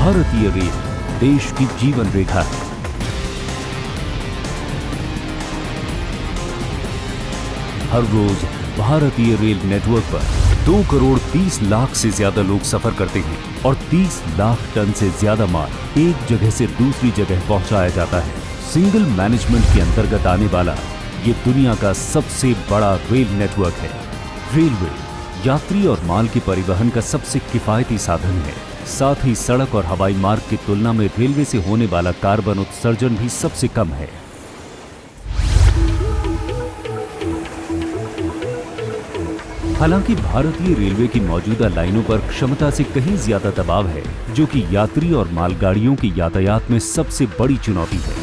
भारतीय रेल देश की जीवन रेखा है। हर रोज भारतीय रेल नेटवर्क पर 2 करोड़ 30 लाख से ज्यादा लोग सफर करते हैं और 30 लाख टन से ज्यादा माल एक जगह से दूसरी जगह पहुंचाया जाता है। सिंगल मैनेजमेंट के अंतर्गत आने वाला ये दुनिया का सबसे बड़ा रेल नेटवर्क है। रेलवे यात्री और माल के परिवहन का सबसे किफायती साधन है। साथ ही सड़क और हवाई मार्ग की तुलना में रेलवे से होने वाला कार्बन उत्सर्जन भी सबसे कम है। हालांकि भारतीय रेलवे की मौजूदा लाइनों पर क्षमता से कहीं ज्यादा दबाव है, जो कि यात्री और मालगाड़ियों की यातायात में सबसे बड़ी चुनौती है।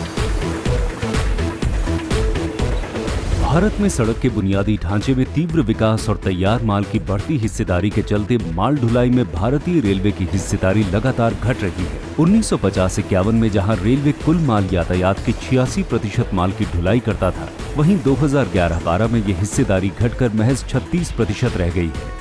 भारत में सड़क के बुनियादी ढांचे में तीव्र विकास और तैयार माल की बढ़ती हिस्सेदारी के चलते माल ढुलाई में भारतीय रेलवे की हिस्सेदारी लगातार घट रही है। 1950-51 में जहां रेलवे कुल माल यातायात के 86% माल की ढुलाई करता था, वहीं 2011-12 में यह हिस्सेदारी घटकर महज 36% रह गई है।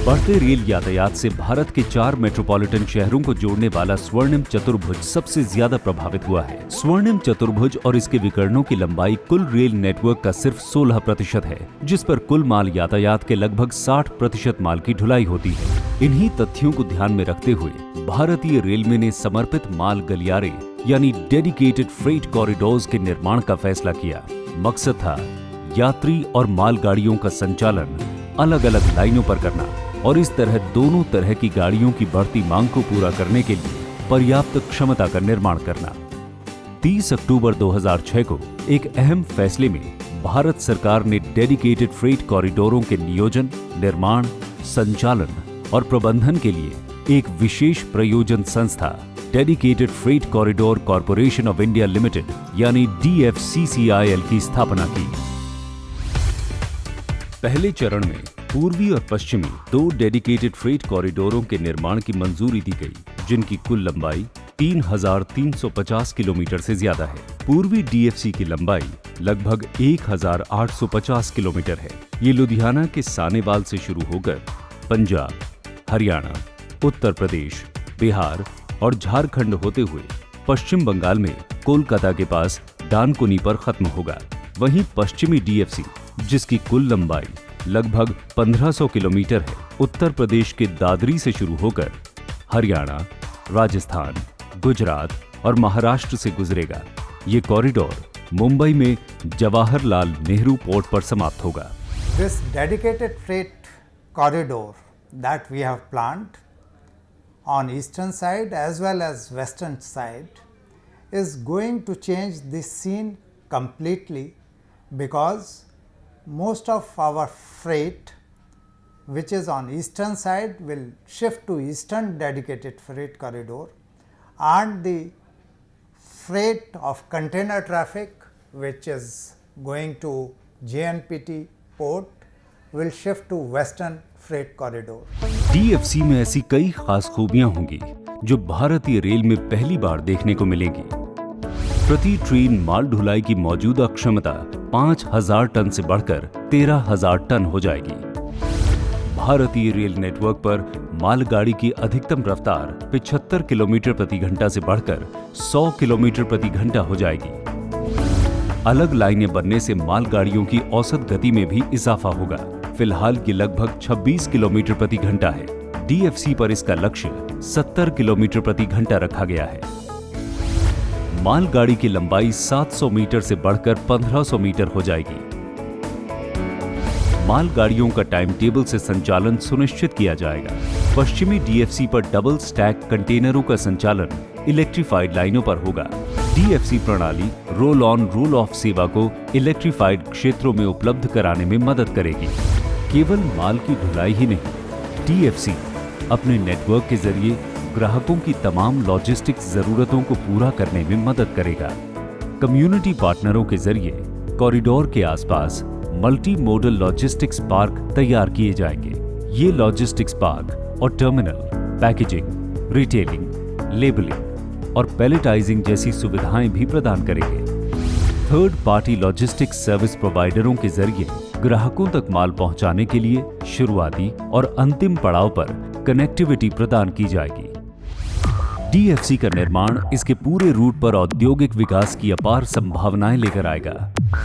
बढ़ते रेल यातायात से भारत के 4 मेट्रोपॉलिटन शहरों को जोड़ने वाला स्वर्णिम चतुर्भुज सबसे ज्यादा प्रभावित हुआ है। स्वर्णिम चतुर्भुज और इसके विकर्णों की लंबाई कुल रेल नेटवर्क का सिर्फ 16% है, जिस पर कुल माल यातायात के लगभग 60% माल की ढुलाई होती है। इन्हीं तथ्यों को ध्यान में रखते हुए भारतीय रेलवे ने समर्पित माल गलियारे यानी डेडिकेटेड फ्रेट कॉरिडोर्स के निर्माण का फैसला किया। मकसद था यात्री और मालगाड़ियों का संचालन अलग अलग लाइनों पर करना और इस तरह दोनों तरह की गाड़ियों की बढ़ती मांग को पूरा करने के लिए पर्याप्त क्षमता का निर्माण करना। 30 अक्टूबर 2006 को एक अहम फैसले में भारत सरकार ने डेडिकेटेड फ्रेट कॉरिडोरों के नियोजन, निर्माण, संचालन और प्रबंधन के लिए एक विशेष प्रयोजन संस्था dedicated freight corridor corporation of India limited यानी DFCCIL की स्थापना की। पहले चरण में पूर्वी और पश्चिमी 2 डेडिकेटेड फ्रेट कॉरिडोरों के निर्माण की मंजूरी दी गई, जिनकी कुल लंबाई 3,350 किलोमीटर से ज्यादा है। पूर्वी DFC की लंबाई लगभग 1,850 किलोमीटर है। ये लुधियाना के सानेवाल से शुरू होकर पंजाब, हरियाणा, उत्तर प्रदेश, बिहार और झारखंड होते हुए पश्चिम बंगाल में कोलकाता के पास डानकुनी पर खत्म होगा। वहीं पश्चिमी DFC, जिसकी कुल लंबाई लगभग 1500 किलोमीटर है, उत्तर प्रदेश के दादरी से शुरू होकर हरियाणा, राजस्थान, गुजरात और महाराष्ट्र से गुजरेगा। ये कॉरिडोर मुंबई में जवाहरलाल नेहरू पोर्ट पर समाप्त होगा। This dedicated freight corridor that we have planned on eastern side as well as western side is going to change the scene completely, because most of our freight which is on eastern side will shift to eastern dedicated freight corridor, and the freight of container traffic which is going to JNPT port will shift to western freight corridor. DFC में ऐसी कई खास खूबियां होंगी जो भारतीय rail में पहली बार देखने को मिलेंगी। प्रति ट्रेन माल ढुलाई की मौजूदा क्षमता 5,000 टन से बढ़कर 13,000 टन हो जाएगी। भारतीय रेल नेटवर्क पर मालगाड़ी की अधिकतम रफ्तार 75 किलोमीटर प्रति घंटा से बढ़कर 100 किलोमीटर प्रति घंटा हो जाएगी। अलग लाइनें बनने से मालगाड़ियों की औसत गति में भी इजाफा होगा। फिलहाल ये लगभग 26 किलोमीटर प्रति घंटा है। DFC पर इसका लक्ष्य 70 किलोमीटर प्रति घंटा रखा गया है। मालगाड़ी की लंबाई 700 मीटर से बढ़कर 1500 मीटर हो जाएगी। मालगाड़ियों का टाइम टेबल से संचालन सुनिश्चित किया जाएगा। पश्चिमी DFC पर डबल स्टैक कंटेनरों का संचालन इलेक्ट्रीफाइड लाइनों पर होगा। DFC प्रणाली रोल ऑन रोल ऑफ सेवा को इलेक्ट्रीफाइड क्षेत्रों में उपलब्ध कराने में मदद करेगी। केवल माल की ढुलाई ही नहीं, DFC अपने नेटवर्क के जरिए ग्राहकों की तमाम लॉजिस्टिक्स जरूरतों को पूरा करने में मदद करेगा। कम्युनिटी पार्टनरों के जरिए कॉरिडोर के आसपास मल्टी मोडल लॉजिस्टिक्स पार्क तैयार किए जाएंगे। ये लॉजिस्टिक्स पार्क और टर्मिनल पैकेजिंग, रिटेलिंग, लेबलिंग और पैलेटाइजिंग जैसी सुविधाएं भी प्रदान करेंगे। थर्ड पार्टी लॉजिस्टिक्स सर्विस प्रोवाइडरों के जरिए ग्राहकों तक माल पहुंचाने के लिए शुरुआती और अंतिम पड़ाव पर कनेक्टिविटी प्रदान की जाएगी। डीएफसी का निर्माण इसके पूरे रूट पर औद्योगिक विकास की अपार संभावनाएं लेकर आएगा।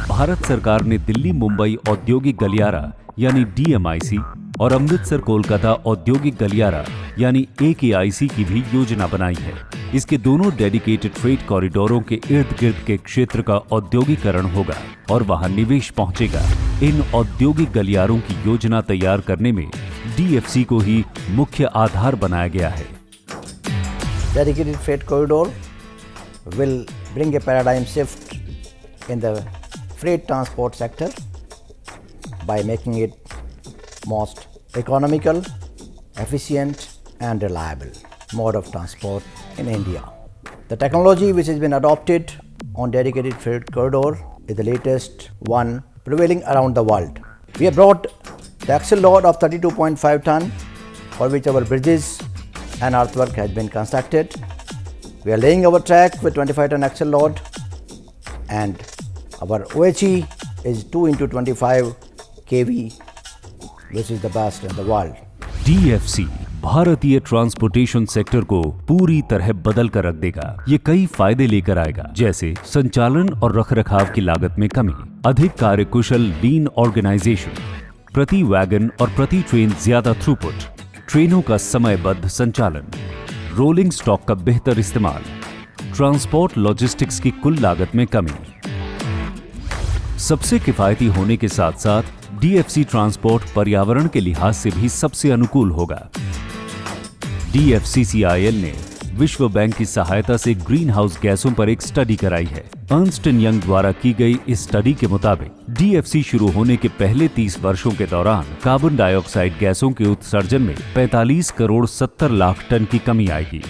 भारत सरकार ने दिल्ली मुंबई औद्योगिक गलियारा यानी डीएमआईसी और अमृतसर कोलकाता औद्योगिक गलियारा यानी एकेआईसी की भी योजना बनाई है। इसके दोनों डेडिकेटेड फ्रेट कॉरिडोरों के इर्द गिर्द के क्षेत्र का औद्योगिकरण होगा और वहां निवेश पहुंचेगा। इन औद्योगिक गलियारों की योजना तैयार करने में डीएफसी को ही मुख्य आधार बनाया गया है। Dedicated freight corridor will bring a paradigm shift in the freight transport sector by making it most economical, efficient and reliable mode of transport in India. The technology which has been adopted on dedicated freight corridor is the latest one prevailing around the world. We have brought the axle load of 32.5 ton for which our bridges and earthwork has been constructed. We are laying our track with 25 ton axle load and our OHE is 2 into 25 kV which is the best in the world. DFC भारतीय transportation sector को पूरी तरह बदल कर रख देगा। ये कई फायदे लेकर आएगा, जैसे संचालन और रखरखाव की लागत में कमी, अधिक कार्यकुशल लीन ऑर्गेनाइजेशन, प्रति वैगन और प्रति ट्रेन ज्यादा थ्रूपुट, ट्रेनों का समयबद्ध संचालन, रोलिंग स्टॉक का बेहतर इस्तेमाल, ट्रांसपोर्ट लॉजिस्टिक्स की कुल लागत में कमी। सबसे किफायती होने के साथ साथ डीएफसी ट्रांसपोर्ट पर्यावरण के लिहाज से भी सबसे अनुकूल होगा। डीएफसीसीआईएल ने विश्व बैंक की सहायता से ग्रीन हाउस गैसों पर एक स्टडी कराई है। अर्नस्ट एंड यंग द्वारा की गई इस स्टडी के मुताबिक डीएफसी शुरू होने के पहले 30 वर्षों के दौरान कार्बन डाइऑक्साइड गैसों के उत्सर्जन में 45 करोड़ 70 लाख टन की कमी आएगी।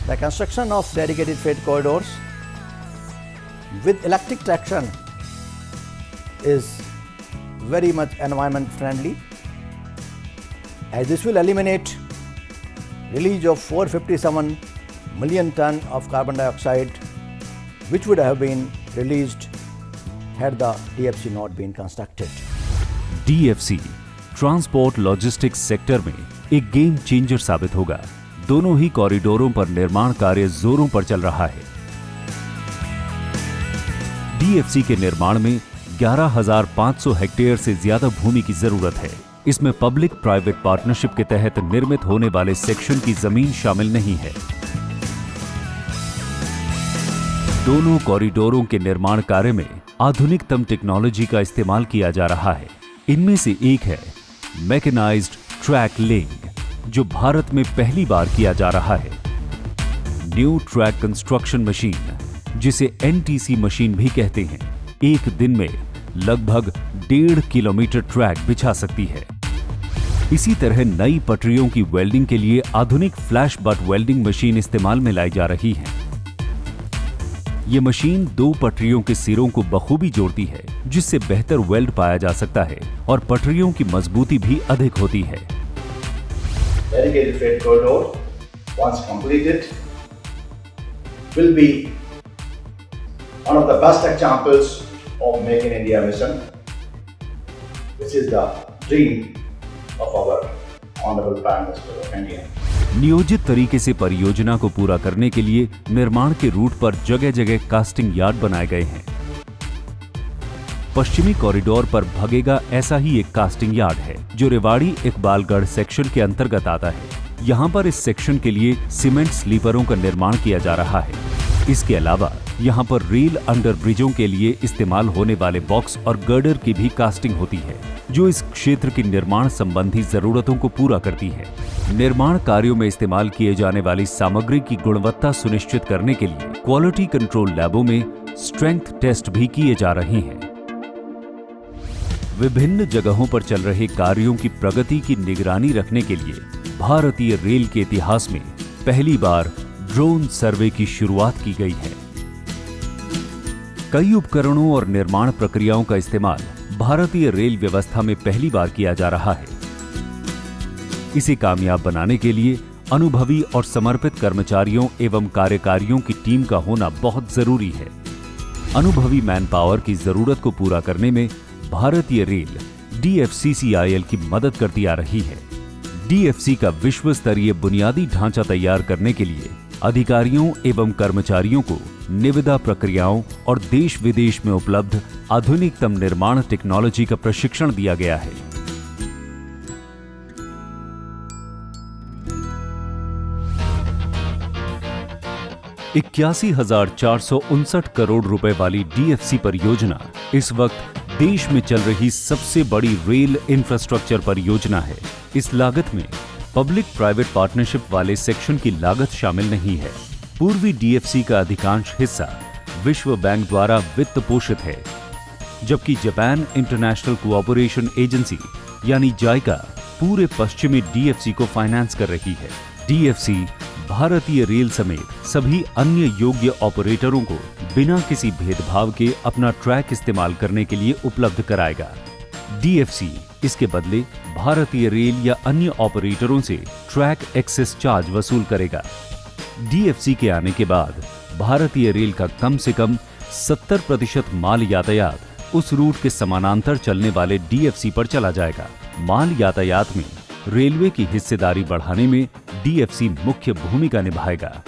The construction of dedicated freight corridors with electric traction is very much environment friendly, as this will eliminate release of 457 million ton of carbon dioxide which would have been released had the DFC not been constructed. DFC transport logistics sector में एक game changer साबित होगा। दोनों ही कॉरिडोरों पर निर्माण कार्य जोरों पर चल रहा है। डीएफसी के निर्माण में 11,500 हेक्टेयर से ज्यादा भूमि की जरूरत है। इसमें पब्लिक प्राइवेट पार्टनरशिप के तहत निर्मित होने वाले सेक्शन की जमीन शामिल नहीं है। दोनों कॉरिडोरों के निर्माण कार्य में आधुनिकतम टेक्नोलॉजी का इस्तेमाल किया जा रहा है। इनमें से एक है मैकेनाइज्ड ट्रैक लेइंग, जो भारत में पहली बार किया जा रहा है। न्यू ट्रैक कंस्ट्रक्शन मशीन, जिसे एनटीसी मशीन भी कहते हैं, एक दिन में लगभग 1.5 किलोमीटर ट्रैक बिछा सकती है। इसी तरह नई पटरियों की वेल्डिंग के लिए आधुनिक फ्लैश बट वेल्डिंग मशीन इस्तेमाल में लाई जा रही है। ये मशीन 2 पटरियों के सिरों को बखूबी जोड़ती है, जिससे बेहतर वेल्ड पाया जा सकता है और पटरियों की मजबूती भी अधिक होती है। Dedicated freight corridor, once completed, will be one of the best examples of Make in India mission, which is the dream of our Honorable Prime Minister of India. नियोजित तरीके से परियोजना को पूरा करने के लिए निर्माण के रूट पर जगह जगह कास्टिंग यार्ड बनाए गए हैं। पश्चिमी कॉरिडोर पर भगेगा ऐसा ही एक कास्टिंग यार्ड है, जो रेवाड़ी इकबालगढ़ सेक्शन के अंतर्गत आता है। यहाँ पर इस सेक्शन के लिए सीमेंट स्लीपरों का निर्माण किया जा रहा है। इसके अलावा यहाँ पर रेल अंडर ब्रिजों के लिए इस्तेमाल होने वाले बॉक्स और गर्डर की भी कास्टिंग होती है, जो इस क्षेत्र की निर्माण संबंधी जरूरतों को पूरा करती है। निर्माण कार्यों में इस्तेमाल किए जाने वाली सामग्री की गुणवत्ता सुनिश्चित करने के लिए क्वालिटी कंट्रोल लैबों में स्ट्रेंथ टेस्ट भी किए जा रहे हैं। विभिन्न जगहों पर चल रहे कार्यों की प्रगति की निगरानी रखने के लिए भारतीय रेल के इतिहास में पहली बार ड्रोन सर्वे की शुरुआत की गई है। कई उपकरणों और निर्माण प्रक्रियाओं का इस्तेमाल भारतीय रेल व्यवस्था में पहली बार किया जा रहा है। इसे कामयाब बनाने के लिए अनुभवी और समर्पित कर्मचारियों एवं कार्यकारियों की टीम का होना बहुत जरूरी है। अनुभवी मैन पावर की जरूरत को पूरा करने में भारतीय रेल DFCCIL की मदद करती आ रही है। DFC का विश्व स्तरीय बुनियादी ढांचा तैयार करने के लिए अधिकारियों एवं कर्मचारियों को निविदा प्रक्रियाओं और देश विदेश में उपलब्ध आधुनिकतम निर्माण टेक्नोलॉजी का प्रशिक्षण दिया गया है। ₹81,459 करोड़ रुपए वाली DFC परियोजना इस वक्त देश में चल रही सबसे बड़ी रेल इंफ्रास्ट्रक्चर परियोजना है। इस लागत में पब्लिक प्राइवेट पार्टनरशिप वाले सेक्शन की लागत शामिल नहीं है। पूर्वी DFC का अधिकांश हिस्सा विश्व बैंक द्वारा वित्त पोषित है, जबकि जापान इंटरनेशनल कोऑपरेशन एजेंसी यानी जाइका पूरे पश्चिमी DFC को फाइनेंस कर रही है। DFC भारतीय रेल समेत सभी अन्य योग्य ऑपरेटरों को बिना किसी भेदभाव के अपना ट्रैक इस्तेमाल करने के लिए उपलब्ध कराएगा। DFC इसके बदले भारतीय रेल या अन्य ऑपरेटरों से ट्रैक एक्सेस चार्ज वसूल करेगा। DFC के आने के बाद भारतीय रेल का कम से कम 70% माल यातायात उस रूट के समानांतर चलने वाले DFC पर चला जाएगा। माल यातायात में रेलवे की हिस्सेदारी बढ़ाने में DFC मुख्य भूमिका निभाएगा।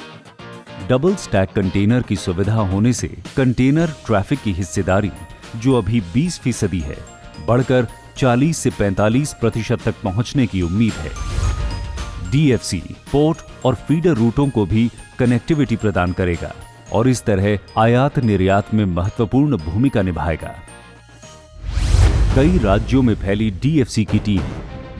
डबल स्टैक कंटेनर की सुविधा होने से कंटेनर ट्रैफिक की हिस्सेदारी, जो अभी 20% है, बढ़कर 40 से 45% तक पहुंचने की उम्मीद है। DFC पोर्ट और फीडर रूटों को भी कनेक्टिविटी प्रदान करेगा और इस तरह आयात निर्यात में महत्वपूर्ण भूमिका निभाएगा। कई राज्यों में फैली DFC की टीम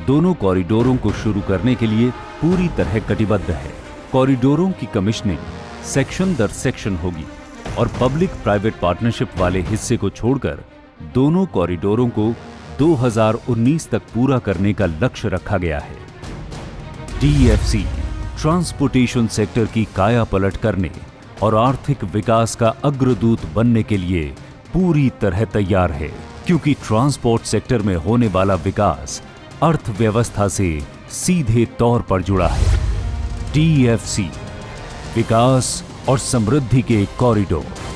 दोनों कॉरिडोरों को शुरू करने के लिए पूरी तरह कटिबद्ध है। कॉरिडोरों की कमीशनिंग सेक्शन दर सेक्शन होगी और पब्लिक प्राइवेट पार्टनरशिप वाले हिस्से को छोड़कर दोनों कॉरिडोरों को 2019 तक पूरा करने का लक्ष्य रखा गया है। DFC ट्रांसपोर्टेशन सेक्टर की काया पलट करने और आर्थिक विकास का अग्रदूत बनने के लिए पूरी तरह तैयार है, क्योंकि ट्रांसपोर्ट सेक्टर में होने वाला विकास अर्थव्यवस्था से सीधे तौर पर जुड़ा है। DFC विकास और समृद्धि के कॉरिडोर।